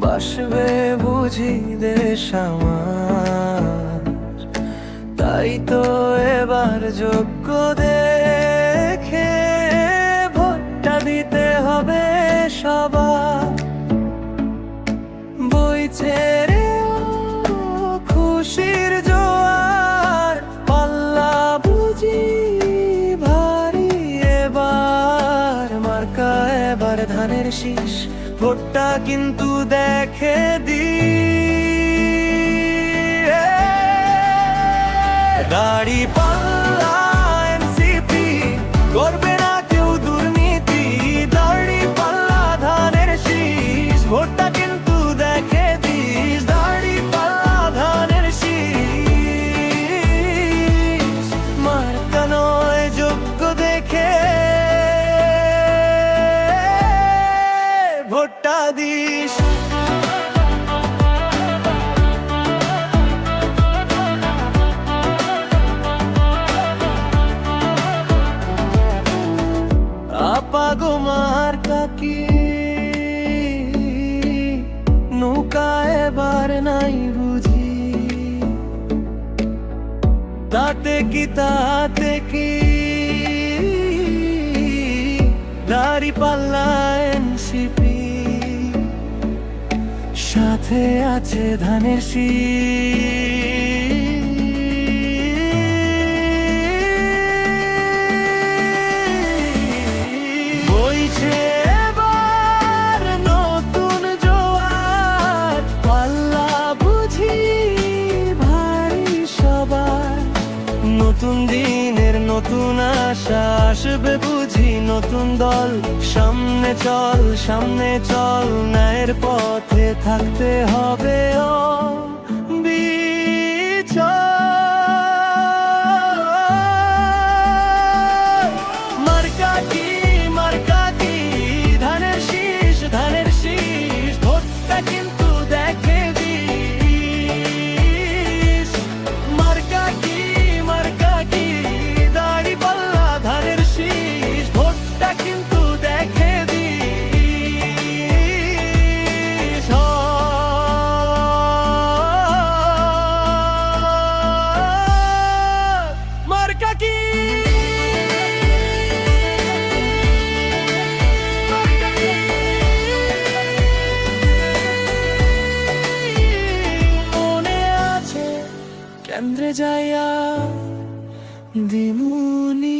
বাসবে বুঝি দেশ আমার, তাই তো এবার যোগ্য দেখে ভোটটা দিতে হবে সবার। বইছে রে খুশির জোয়ার, পাল্লা বুঝি ভারী এবার। মার্কা এবার ধানের শীষ, ভোটটা কিন্তু দেখে দি। দাড়ি পাল্লা এনসিপি, করবে না কেউ দুর্নীতি। দাড়ি পাল্লা ধানের শীষ, ভোটটা কিন্তু দেখে দিস। দাড়ি পাল্লা ধানের শীষ, মার্কা নয় যোগ্য দেখে ভোটটা দিস। আপাগো মার্কা কি নৌকা এবার নাই বুঝি, তাতে কি দাড়ি পাল্লা এনসিপি, সাথে আছে ধানের শীষ। বইছে এবার নতুন জোয়ার, পাল্লা বুঝি ভারী সবার। নতুন দিনের নতুন আশা, আসবে বুঝি নতুন দল। সামনে চল, সামনে চল, ন্যায়ের পথে থাকতে হবে অবিচল। মার্কা কি, মার্কা কি, ধানের শীষ, ধানের শীষ, ভোটটা কিন্তু দেখে দিস। মার্কা কি, মার্কা কি, দাড়ি পাল্লা ধানের শীষ, ভোটটা কিন্তু দেখে দিস। মার্কা কি। মনে আছে কেন্দ্রে যাইয়া দিমুনি